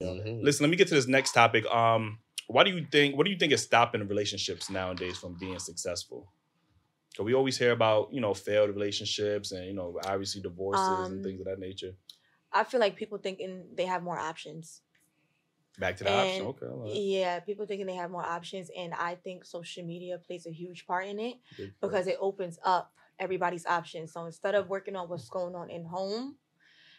Listen, let me get to this next topic. What do you think is stopping relationships nowadays from being successful? So we always hear about, failed relationships and, obviously divorces and things of that nature. I feel like people thinking they have more options. Back to the option. Okay. All right. Yeah, people thinking they have more options, and I think social media plays a huge part in it because it opens up everybody's options. So instead of working on what's going on in home,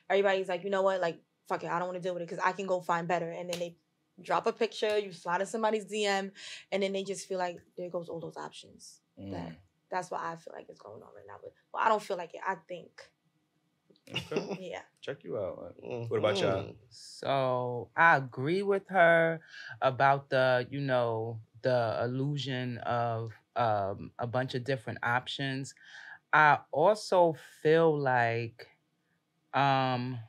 everybody's like, you know what, like, fuck it, I don't want to deal with it because I can go find better. And then they drop a picture, you slide in somebody's DM, and then they just feel like there goes all those options. That's what I feel like is going on right now. But well, I don't feel like it. I think. Okay. Yeah. Check you out. What about y'all? So I agree with her about the illusion of a bunch of different options. I also feel like in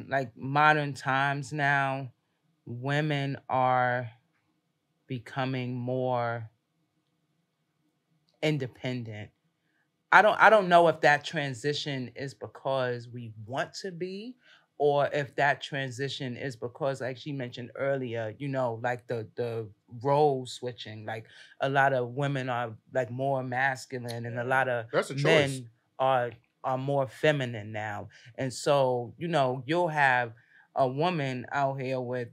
like modern times now, women are becoming more independent. I don't know if that transition is because we want to be, or if that transition is because, like she mentioned earlier, like the role switching. Like a lot of women are like more masculine, and a lot of men are more feminine now. And so, you'll have a woman out here with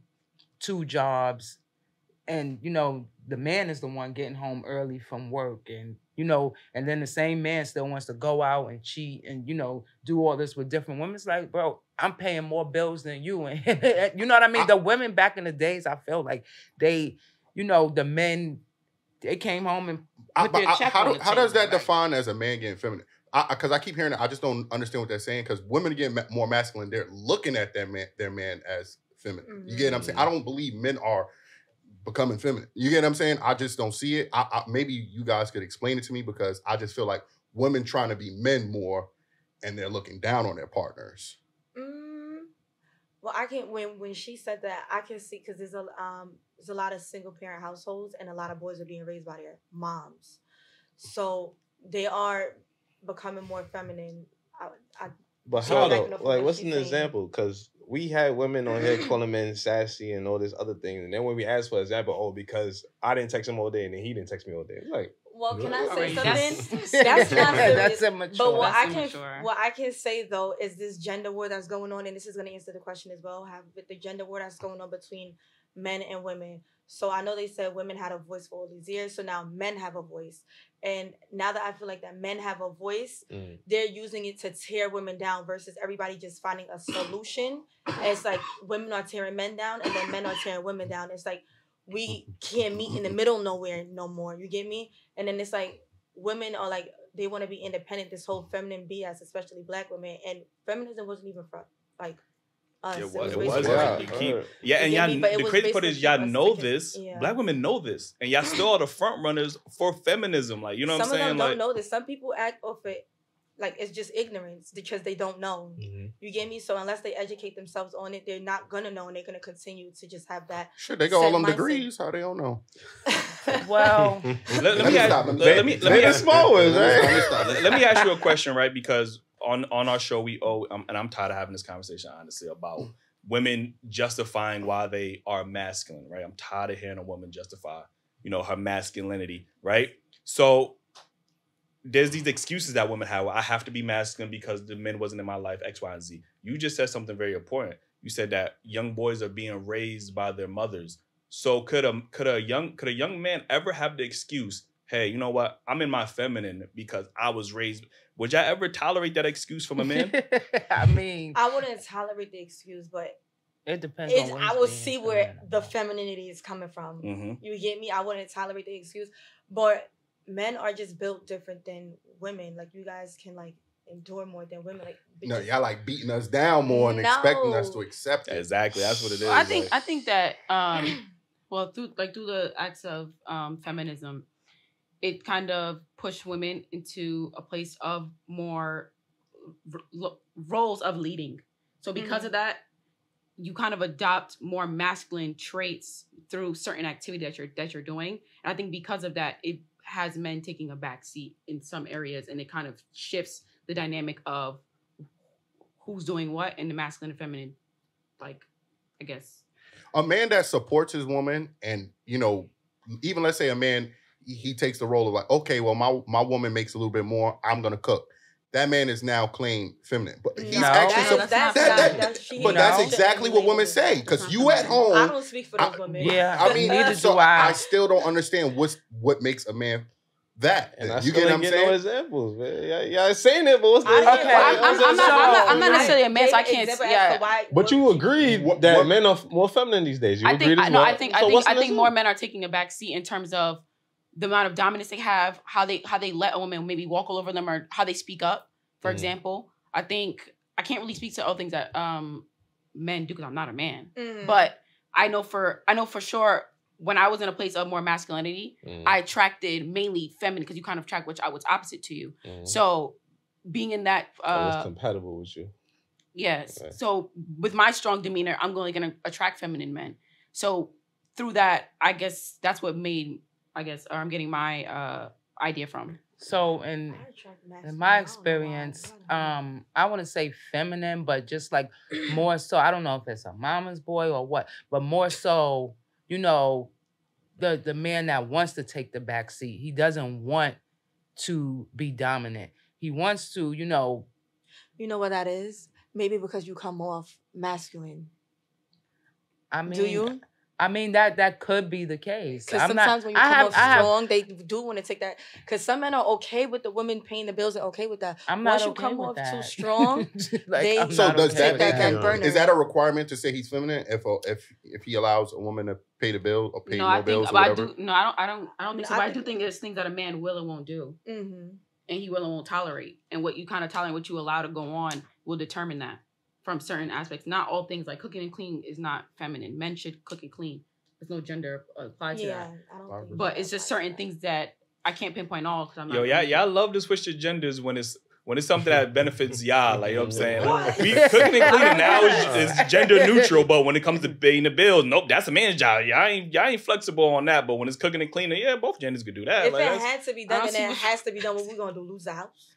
2 jobs, and the man is the one getting home early from work, and and then the same man still wants to go out and cheat and do all this with different women. It's like, bro, I'm paying more bills than you, and you know what I mean. The women back in the days, I felt like they, the men, they came home and put their check on the how does that table, define as a man getting feminine? Because I keep hearing it, I just don't understand what they're saying. Because women get more masculine, they're looking at their man as feminine. You get what I'm saying? I don't believe men are becoming feminine. You get what I'm saying? I just don't see it. Maybe you guys could explain it to me, because I just feel like women trying to be men more, and they're looking down on their partners. Well, I can when she said that, I can see, because there's a lot of single parent households, and a lot of boys are being raised by their moms, so they are becoming more feminine. But how though? Like, what's an example? Because we had women on here calling men sassy and all this other thing, and then when we asked for an example, because I didn't text him all day and then he didn't text me all day. Like, well, can I say something? That's not serious. That's immature. But what I can say though is this gender war that's going on, and this is going to answer the question as well. The gender war that's going on between men and women. So I know they said women had a voice for all these years, so now men have a voice. And now that I feel like that men have a voice, they're using it to tear women down versus everybody just finding a solution. And it's like women are tearing men down, and then men are tearing women down. It's like we can't meet in the middle nowhere no more. You get me? And then it's like women are like, they want to be independent. This whole feminine BS, especially black women. And feminism wasn't even for like us. It was. Yeah, and y'all, the crazy part is y'all know this. Yeah. Black women know this, and y'all still are the front runners for feminism. Like, you know what I'm saying? Some of them don't know this. Some people act off it like it's just ignorance because they don't know. You get me? So unless they educate themselves on it, they're not gonna know, and they're gonna continue to just have that. Sure, they got all them degrees. How they don't know? Well, let me ask you a question, right? Because on our show, we owe, and I'm tired of having this conversation, honestly, about women justifying why they are masculine, right? I'm tired of hearing a woman justify, her masculinity, right? So there's these excuses that women have. I have to be masculine because the men wasn't in my life, X, Y, and Z. You just said something very important. You said that young boys are being raised by their mothers. So could a young man ever have the excuse, hey, you know what? I'm in my feminine because I was raised. Would y'all ever tolerate that excuse from a man? I mean, I wouldn't tolerate the excuse, but it depends on I will see where the femininity is coming from. You get me? I wouldn't tolerate the excuse, but men are just built different than women. Like, you guys can like endure more than women. Like, no, y'all like beating us down more and expecting us to accept it. Exactly, that's what it is. Well, I think that well, through the acts of feminism, it kind of pushed women into a place of more roles of leading. So because of that, you kind of adopt more masculine traits through certain activity that you're doing. And I think because of that, it has men taking a back seat in some areas, and it kind of shifts the dynamic of who's doing what in the masculine and feminine like, I guess. A man that supports his woman and, you know, even let's say a man, he takes the role of like, okay, well, my woman makes a little bit more, I'm going to cook. That man is now claimed feminine. But he's actually... But that's exactly what women say. Because you at home... I don't speak for those women. Yeah, I mean, neither so do I. I still don't understand what makes a man that. And I you get what I'm saying? No examples, man. Y'all saying it, but what's the... Okay, I'm not necessarily a man, so I can't... Yeah. But you agreed that men are more feminine these days. You agreed as well? I think more men are taking a back seat in terms of the amount of dominance they have, how they let a woman maybe walk all over them, or how they speak up. For example, I think I can't really speak to other things that men do because I'm not a man. But I know for sure when I was in a place of more masculinity, I attracted mainly feminine because you kind of track which I was opposite to you. So being in that, it's compatible with you. Yes. Okay. So with my strong demeanor, I'm going to attract feminine men. So through that, I guess that's what made. I'm getting my idea from. So in my experience, I want to say feminine, but just like more so, I don't know if it's a mama's boy or what, but more so, you know, the man that wants to take the back seat. He doesn't want to be dominant. He wants to, you know. You know what that is? Maybe because you come off masculine. I mean, do you? I mean, that could be the case. Because sometimes when you come off strong, they do want to take that. Because some men are okay with the women paying the bills and okay with that. I'm not Once you okay come with off that. too strong, they so does take that back burner. Is that a requirement to say he's feminine if he allows a woman to pay the bill or pay no bills or whatever? I don't think so. But I do think there's things that a man will and won't do, and he will and won't tolerate. And what you kind of tolerate, what you allow to go on, will determine that from certain aspects. Not all things like cooking and clean is not feminine. Men should cook and clean. There's no gender applied to that. I don't think but it's just certain things that I can't pinpoint all because I'm not. Y'all love to switch your genders when it's something that benefits y'all. Like, you know what I'm saying? Like, we cooking and cleaning now is gender neutral, but when it comes to paying the bills, nope, that's a man's job. Y'all ain't flexible on that. But when it's cooking and cleaning, yeah, both genders could do that. If it had to be done, then it has to be done. What we gonna do? Lose the house?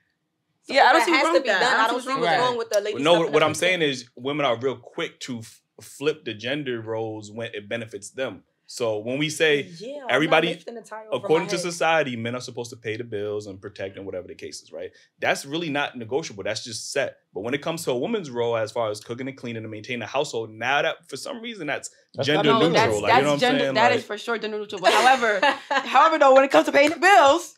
So yeah, I don't see what's wrong with that. I don't see what's wrong with the ladies. No, what I'm saying is women are real quick to flip the gender roles when it benefits them. So when we say everybody, according to society, men are supposed to pay the bills and protect and whatever the case is, right? That's really not negotiable. That's just set. But when it comes to a woman's role as far as cooking and cleaning and maintaining the household, now that for some reason that's gender neutral. That's you know what I'm saying? That is for sure gender neutral. But however though, when it comes to paying the bills,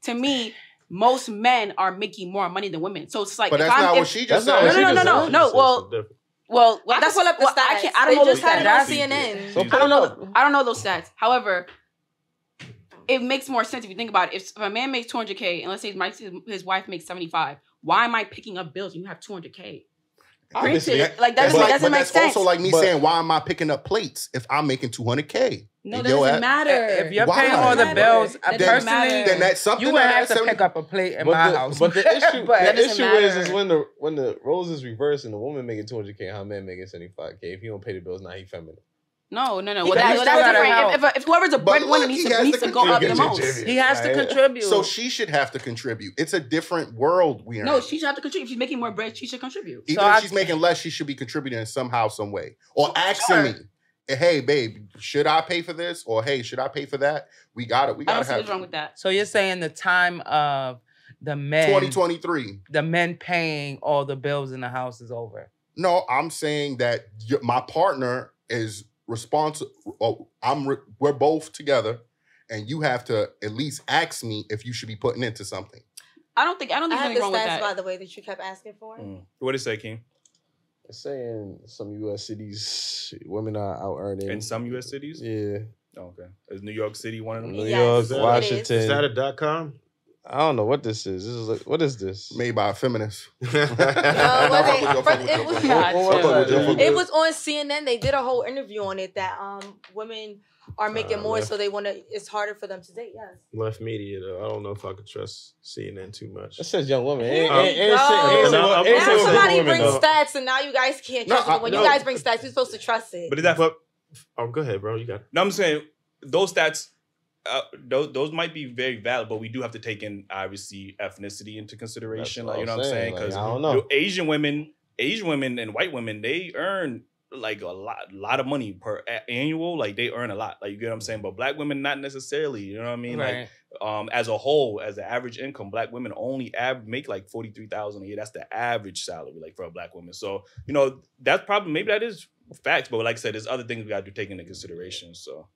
to me, most men are making more money than women. So it's like, but that's not what she just said. No. Well, that's what I don't know those stats. CNN. So I don't know those stats. However, it makes more sense if you think about it. If a man makes $200K and let's say his wife makes $75, why am I picking up bills when you have $200K? Like that doesn't make sense. That's also like me saying, why am I picking up plates if I'm making $200K? No, that doesn't matter. If you're paying all the bills, personally, then that's something you wouldn't have to pick up a plate in my house. But the issue is when the roles is reversed and the woman making $200K and her man making $75K. If he don't pay the bills, now he feminine. No. Well, that's different. If whoever's a breadwinner needs to go up the most. He has to contribute. So she should have to contribute. It's a different world we are in. No, she should have to contribute. If she's making more bread, she should contribute. Even if she's making less, she should be contributing somehow, some way. Or asking me, hey, babe, should I pay for this? Or hey, should I pay for that? We got it. I don't see what's wrong with that. So you're saying the time of the men 2023. The men paying all the bills in the house is over. No, I'm saying that my partner is responsible. We're both together, and you have to at least ask me if you should be putting into something. I don't think there's anything wrong with that. By the way, that you kept asking for. What did it say, King? It's saying some U.S. cities, women are out earning. In some U.S. cities? Yeah. Oh, okay. Is New York City one of them? New York, Washington. Is that a .com? I don't know what this is. This is like, what is this? Made by a feminist. It was on CNN. They did a whole interview on it that women are making more, so they want to. It's harder for them to date. Yes. Left media though. I don't know if I could trust CNN too much. It says young woman. Now somebody brings stats, and now you guys can't trust it. When you guys bring stats, you're supposed to trust it. But is that? Oh, go ahead, bro. You got it. No, I'm saying those stats. Those might be very valid, but we do have to take in obviously ethnicity into consideration. Like, you know what I'm saying? Because I don't know. Asian women Asian women and white women, they earn like a lot of money per annual. Like they earn a lot. Like you get what I'm saying. But black women not necessarily. You know what I mean? Right. Like as a whole, as the average income, black women only make like 43,000 a year. That's the average salary, like for a black woman. So you know that's probably maybe that is facts. But like I said, there's other things we got to take into consideration. So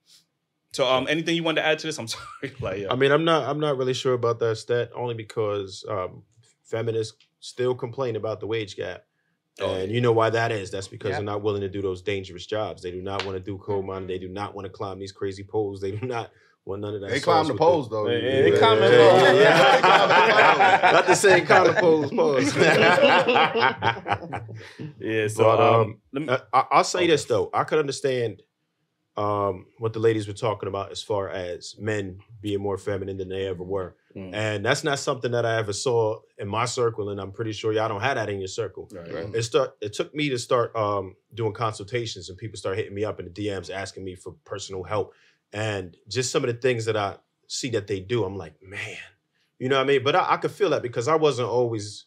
anything you want to add to this? I'm sorry. Like yeah. I mean, I'm not really sure about that stat only because feminists still complain about the wage gap. And you know why that is. That's because they're not willing to do those dangerous jobs. They do not want to do coal mining. They do not want to climb these crazy poles. They do not want none of that. They climb the poles, though. They climb the poles. Not the same kind of poles. Yeah, so I'll say this, though. I could understand what the ladies were talking about as far as men being more feminine than they ever were. And that's not something that I ever saw in my circle, and I'm pretty sure y'all don't have that in your circle. Right. It took me to start doing consultations, and people start hitting me up in the DMs asking me for personal help. And just some of the things that I see that they do, I'm like, man, you know what I mean? But I could feel that because I wasn't always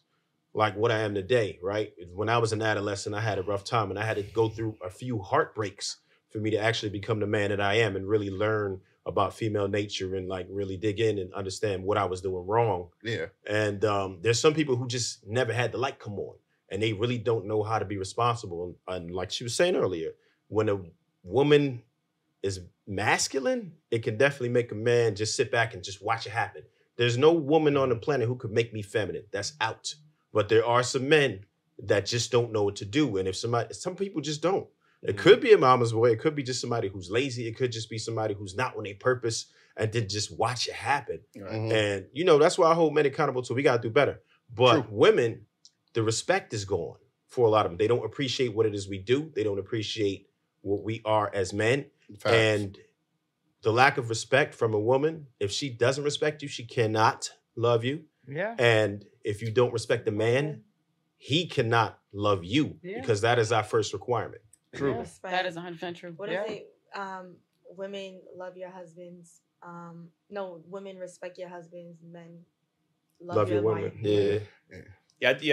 like what I am today, right? When I was an adolescent, I had a rough time, and I had to go through a few heartbreaks for me to actually become the man that I am and really learn about female nature and like really dig in and understand what I was doing wrong. Yeah. And there's some people who just never had the light come on and they really don't know how to be responsible. And like she was saying earlier, when a woman is masculine, it can definitely make a man just sit back and just watch it happen. There's no woman on the planet who could make me feminine. That's out. But there are some men that just don't know what to do. And some people just don't. It could be a mama's boy. It could be just somebody who's lazy. It could just be somebody who's not on their purpose and then just watch it happen. Right. And, you know, that's why I hold men accountable to. We got to do better. But women, the respect is gone for a lot of them. They don't appreciate what it is we do. They don't appreciate what we are as men. Facts. And the lack of respect from a woman, if she doesn't respect you, she cannot love you. Yeah. And if you don't respect the man, he cannot love you because that is our first requirement. True. Yeah. That is 100% true. What if they, women love your husbands? No, women respect your husbands. Men love your women. Yeah.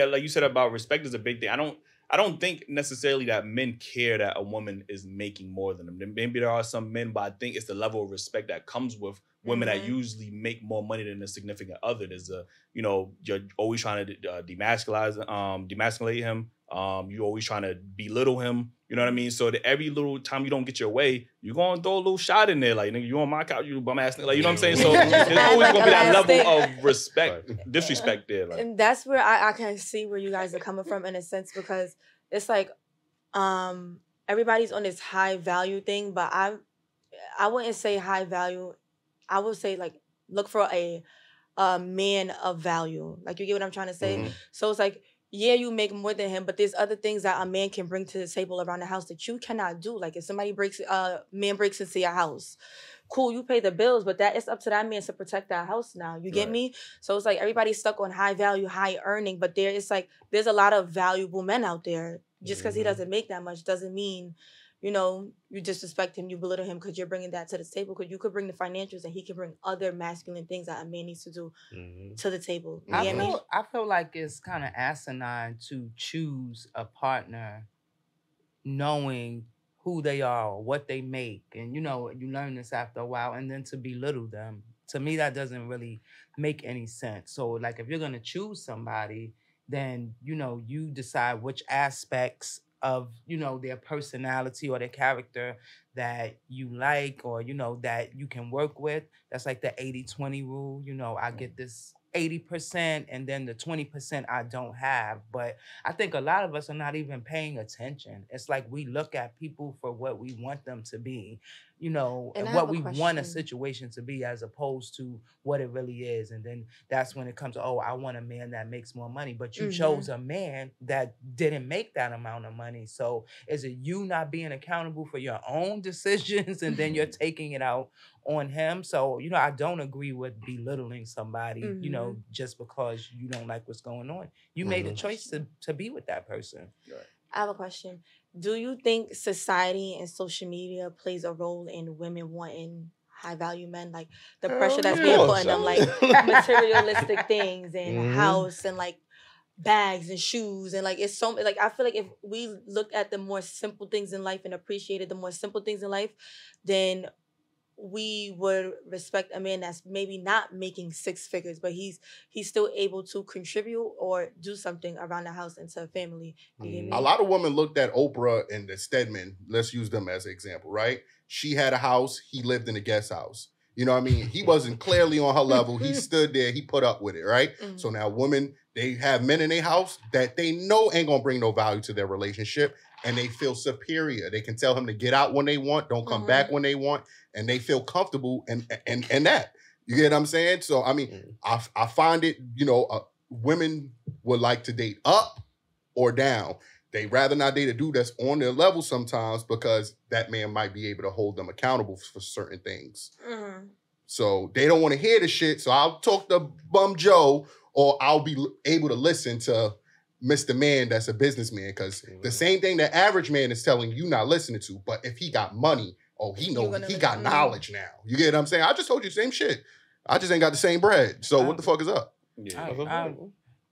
Like you said about respect is a big thing. I don't think necessarily that men care that a woman is making more than them. Maybe there are some men, but I think it's the level of respect that comes with women that usually make more money than a significant other. There's you're always trying to demasculate him. You're always trying to belittle him. You know what I mean? So that every little time you don't get your way, you're going to throw a little shot in there. Like, nigga, you on my couch, you bum ass nigga. Like, you know what I'm saying? So there's always going to be that level of respect, disrespect there. Like. And that's where I can see where you guys are coming from in a sense, because it's like everybody's on this high value thing, but I wouldn't say high value. I would say like look for a man of value. Like, you get what I'm trying to say? Mm-hmm. So it's like, yeah, you make more than him, but there's other things that a man can bring to the table around the house that you cannot do. Like if somebody man breaks into your house, cool, you pay the bills, but it's up to that man to protect that house now. You get me? So it's like everybody's stuck on high value, high earning, but there's a lot of valuable men out there. Just because he doesn't make that much doesn't mean, you disrespect him, you belittle him because you're bringing that to the table. Because you could bring the financials and he can bring other masculine things that a man needs to do to the table. I feel like it's kind of asinine to choose a partner knowing who they are, or what they make. And, you learn this after a while, and then to belittle them. To me, that doesn't really make any sense. So, like, if you're going to choose somebody, then, you decide which aspects of, their personality or their character that you like, or, that you can work with. That's like the 80-20 rule. I get this 80% and then the 20% I don't have. But I think a lot of us are not even paying attention. It's like we look at people for what we want them to be, and what we want a situation to be, as opposed to what it really is. And then that's when it comes to, I want a man that makes more money. But you chose a man that didn't make that amount of money. So is it you not being accountable for your own decisions, and then you're taking it out on him? So, I don't agree with belittling somebody, just because you don't like what's going on. You made a choice to be with that person. Right. I have a question. Do you think society and social media plays a role in women wanting high value men? Like the pressure that's being put on them, like materialistic things and house and like bags and shoes and like it's so like I feel like if we look at the more simple things in life and appreciated the more simple things in life, then we would respect a man that's maybe not making six figures, but he's still able to contribute or do something around the house and to a family. You get me? A lot of women looked at Oprah and the Stedman. Let's use them as an example, right? She had a house. He lived in a guest house. You know what I mean? He wasn't clearly on her level. He stood there. He put up with it, right? So now women, they have men in their house that they know ain't going to bring no value to their relationship, and they feel superior. They can tell him to get out when they want, don't come back when they want, and they feel comfortable and that. You get what I'm saying? So, I mean, I find it, you know, women would like to date up or down. They rather not date a dude that's on their level sometimes because that man might be able to hold them accountable for certain things. So they don't want to hear the shit. So I'll talk to Bum Joe, or I'll be able to listen to Mr. Man that's a businessman, because the same thing the average man is telling you not listening to. But if he got money, he knows he got knowledge now. You get what I'm saying? I just told you the same shit. I just ain't got the same bread. So what the fuck is up?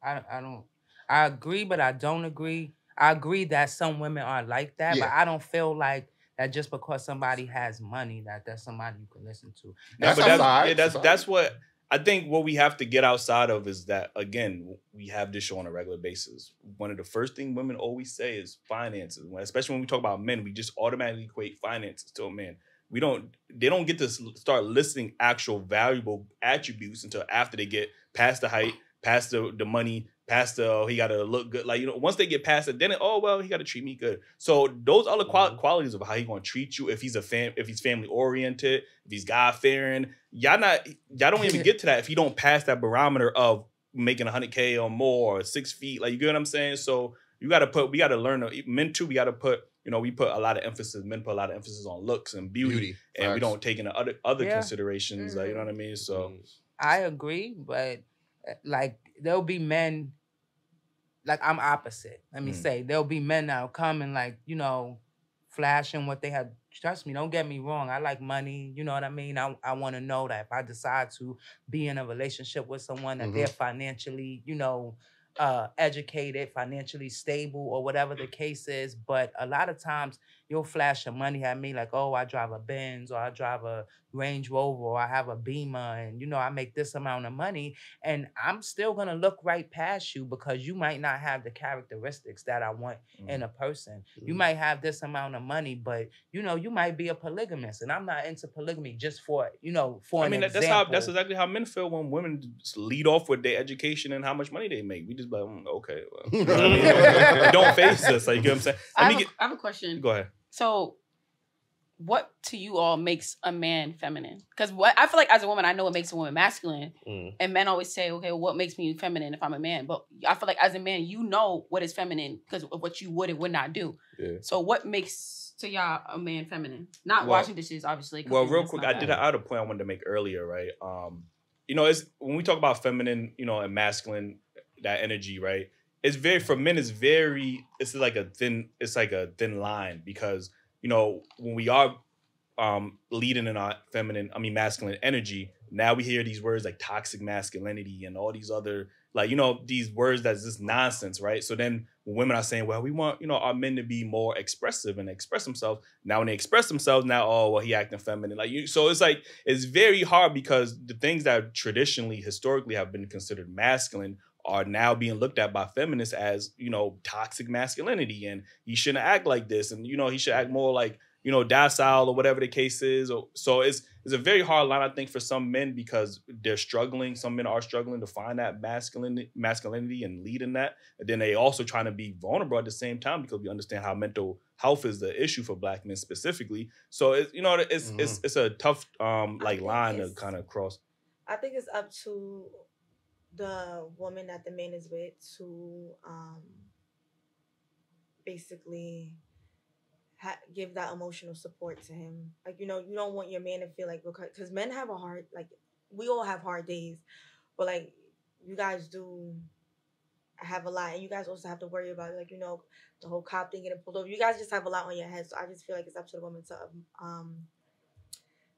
I agree, but I don't agree. I agree that some women are like that, but I don't feel like that just because somebody has money that's somebody you can listen to. That's what I think. What we have to get outside of is that, again, we have this show on a regular basis. One of the first things women always say is finances. Especially when we talk about men, we just automatically equate finances to a man. They don't get to start listing actual valuable attributes until after they get past the height, past the money, past the he got to look good. Like, you know, once they get past it, then he got to treat me good. So those other qualities of how he gonna treat you, if he's family oriented, if he's God fearing, y'all don't even get to that if you don't pass that barometer of making 100K or more or 6 feet. Like, you get what I'm saying? So we got to learn. Men too. We got to put. You know, we put a lot of emphasis. Men put a lot of emphasis on looks and beauty. And we don't take into other considerations. Like, you know what I mean? So I agree, but like there'll be men. Like, I'm opposite. Let me say, there'll be men that'll come and, like, you know, flashing what they have. Trust me, don't get me wrong. I like money. You know what I mean? I want to know that if I decide to be in a relationship with someone, that they're financially, you know, educated, financially stable, or whatever the case is. But a lot of times you'll flash your money at me like, oh, I drive a Benz, or I drive a Range Rover, or I have a Beamer, and, you know, I make this amount of money, and I'm still going to look right past you because you might not have the characteristics that I want in a person. You might have this amount of money, but, you know, you might be a polygamist, and I'm not into polygamy just for, you know, for an example. That's exactly how men feel when women just lead off with their education and how much money they make. We just like, okay, well, you know what I mean? Don't face us. Like, you know what I'm saying? I have a question. Go ahead. So, what to you all makes a man feminine? Because I feel like as a woman, I know what makes a woman masculine. And men always say, okay, well, what makes me feminine if I'm a man? But I feel like as a man, you know what is feminine because of what you would and would not do. Yeah. So what makes to y'all a man feminine? Not washing dishes, obviously. Well, real quick, I had a point I wanted to make earlier, right? You know, it's when we talk about feminine, you know, and masculine, that energy, right? It's very, for men, it's like a thin line, because, you know, when we are leading in our masculine energy, now we hear these words like toxic masculinity and all these other, like, you know, these words that's just nonsense, right? So then when women are saying, well, we want, you know, our men to be more expressive and express themselves. Now when they express themselves, now, oh, well, he acting feminine. Like, so it's like, it's very hard because the things that traditionally, historically have been considered masculine are now being looked at by feminists as, you know, toxic masculinity, and he shouldn't act like this, and, you know, he should act more like, you know, docile or whatever the case is. So it's a very hard line, I think, for some men, because they're struggling. Some men are struggling to find that masculinity and lead in that. And then they also trying to be vulnerable at the same time, because we understand how mental health is the issue for Black men specifically. So it's, you know, it's a tough like line to kind of cross. I think it's up to the woman that the man is with to basically give that emotional support to him. Like, you know, you don't want your man to feel like, because men have a hard, like, we all have hard days, but, like, you guys do have a lot, and you guys also have to worry about, like, you know, the whole cop thing getting pulled over. You guys just have a lot on your head, so I just feel like it's up to the woman to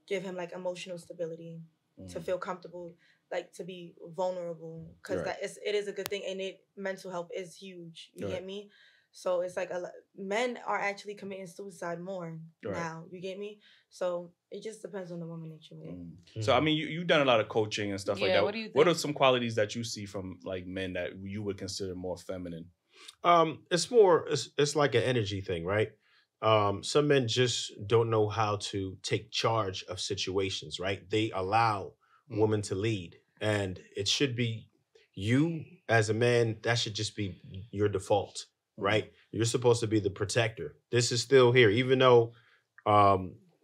give him, like, emotional stability, to feel comfortable like to be vulnerable, because it is a good thing, and mental health is huge. You get me? So it's like men are actually committing suicide more now. You get me? So it just depends on the woman that you're with. So I mean, you've done a lot of coaching and stuff like that. What do you think? What are some qualities that you see from like men that you would consider more feminine? It's like an energy thing, right? Some men just don't know how to take charge of situations, right? They allow women to lead, and it should be you as a man. That should just be your default, right? You're supposed to be the protector. This is still here, even though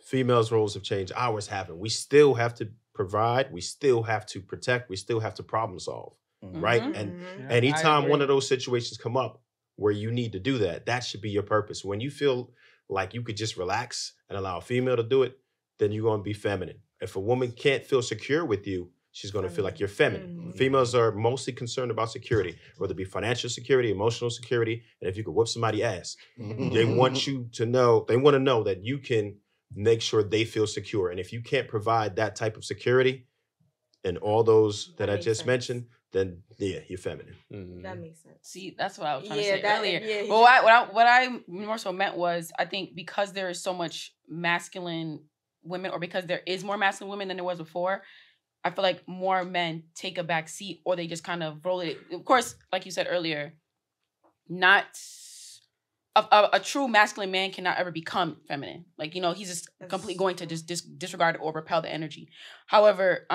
females' roles have changed. Ours haven't. We still have to provide. We still have to protect. We still have to problem solve, right? And anytime one of those situations come up where you need to do that, that should be your purpose. When you feel like you could just relax and allow a female to do it, then you're going to be feminine. If a woman can't feel secure with you, she's going to feel like you're feminine. Females are mostly concerned about security, whether it be financial security, emotional security, and if you could whip somebody's ass. They want you to know, they want to know that you can make sure they feel secure. And if you can't provide that type of security and all those that I just mentioned, then you're feminine. That makes sense. See, that's what I was trying to say earlier. But what I more so meant was, I think because there is so much masculine women, or because there is more masculine women than there was before, I feel like more men take a back seat, or they just kind of roll it. Of course, like you said earlier, not a true masculine man cannot ever become feminine. Like, you know, he's just completely going to just disregard or repel the energy. However,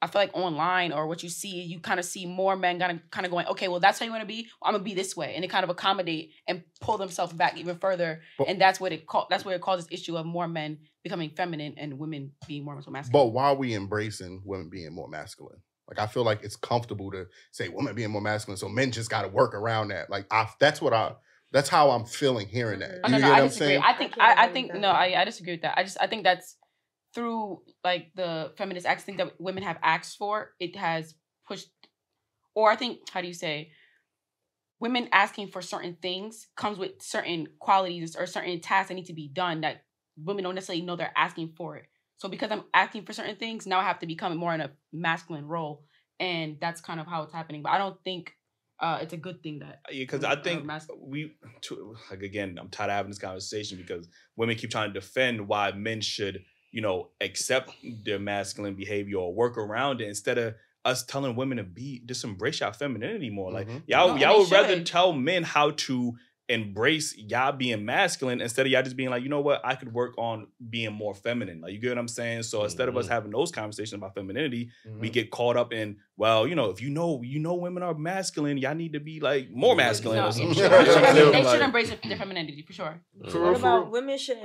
I feel like online, or what you see, you kind of see more men kind of going, okay, well, that's how you want to be. I'm gonna be this way, and they kind of accommodate and pull themselves back even further. And that's where it causes issue of more men becoming feminine and women being more masculine. But why are we embracing women being more masculine? Like, I feel like it's comfortable to say women being more masculine, so men just got to work around that. Like, that's how I'm feeling hearing that. I disagree. I disagree with that. I think that's through like the feminist acts thing that women have asked for, it has pushed, or I think, how do you say, women asking for certain things comes with certain qualities or certain tasks that need to be done that women don't necessarily know they're asking for it. So because I'm asking for certain things, now I have to become more in a masculine role, and that's kind of how it's happening. But I don't think it's a good thing that. Because I think again, I'm tired of having this conversation because women keep trying to defend why men should, you know, accept their masculine behavior or work around it, instead of us telling women to just embrace y'all femininity more. Like y'all would rather tell men how to embrace y'all being masculine instead of y'all just being like, you know what, I could work on being more feminine. Like, you get what I'm saying? So instead of us having those conversations about femininity, we get caught up in, well, you know, if you know women are masculine, y'all need to be like more masculine or some shit. They should embrace their femininity for sure. What about women should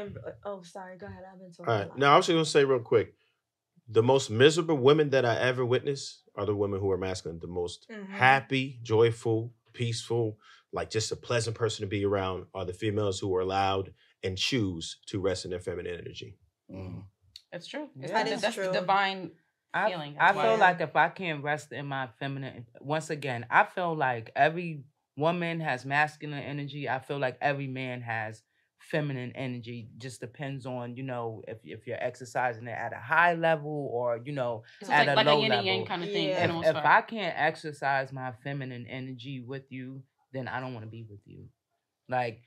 oh, sorry, go ahead. I've been talking. All right. Now, I was just going to say real quick, the most miserable women that I ever witnessed are the women who are masculine. The most happy, joyful, peaceful, like just a pleasant person to be around are the females who are allowed and choose to rest in their feminine energy. That's true. That's true. The divine feeling. I feel like if I can't rest in my feminine, once again, I feel like every woman has masculine energy. I feel like every man has feminine energy. Just depends on, you know, if you're exercising it at a high level or, you know, so at a low level. Like a yin and yang kind of thing. If I can't exercise my feminine energy with you, then I don't want to be with you. Like,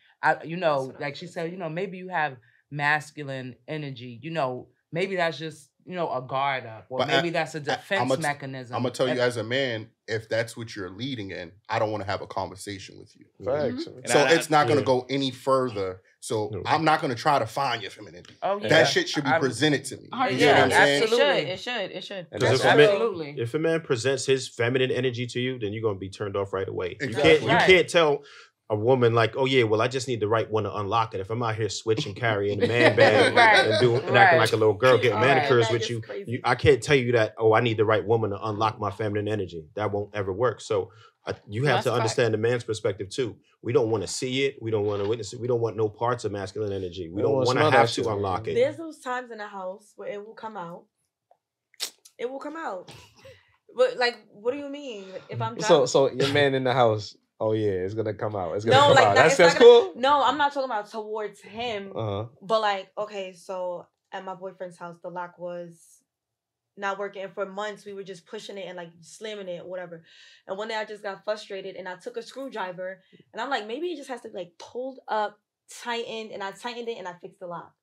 you know, like she said, you know, maybe you have masculine energy, you know, maybe that's just, you know, a guard up, or maybe that's a defense mechanism. I'm going to tell you as a man, if that's what you're leading in, I don't want to have a conversation with you. Facts. So it's not going to go any further. So I'm not going to try to find your femininity. That shit should be presented to me. It should. Because if a man presents his feminine energy to you, then you're going to be turned off right away. Exactly. You can't tell a woman like, oh yeah, well, I just need the right one to unlock it. If I'm out here switching, carrying the man bag and acting like a little girl, getting manicures with you, I can't tell you that, oh, I need the right woman to unlock my feminine energy. That won't ever work. So you have to understand the man's perspective too. We don't want to see it. We don't want to witness it. We don't want no parts of masculine energy. We don't want to have to unlock it. There's those times in the house where it will come out. It will come out. But like, what do you mean? If I'm so your man in the house. Oh yeah, it's gonna come out. It's gonna come out. That's cool. No, I'm not talking about towards him. But like, okay, so at my boyfriend's house, the lock was not working. And for months, we were just pushing it and like slamming it or whatever. And one day I just got frustrated and I took a screwdriver and I'm like, maybe it just has to be like pulled up, tightened, and I tightened it and I fixed the lock.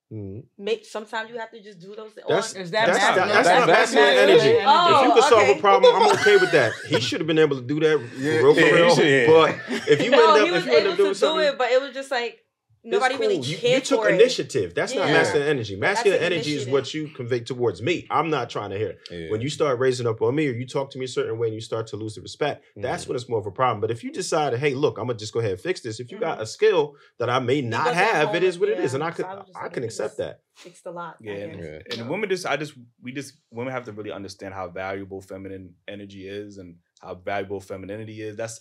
Sometimes you have to just do those things. That's not masculine energy. Oh, if you can solve a problem, I'm okay with that. He should have been able to do that for real. But if you he was able to do it, but it was just like nobody really cared for it. You took initiative. That's not masculine energy. Masculine energy is what you convey towards me. I'm not trying to hear it. Yeah. When you start raising up on me or you talk to me a certain way and you start to lose the respect, that's when it's more of a problem. But if you decide, hey, look, I'm going to just go ahead and fix this. If you got a skill that I may not have, it is what it is. And I can accept that. Fixed a lot. Yeah. And women women have to really understand how valuable feminine energy is and how valuable femininity is. That's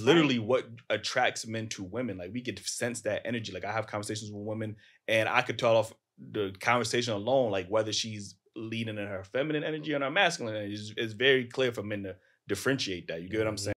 literally what attracts men to women. Like we could sense that energy. Like I have conversations with women and I could tell off the conversation alone, like whether she's leading in her feminine energy or her masculine energy. It's very clear for men to differentiate that. You get what I'm saying?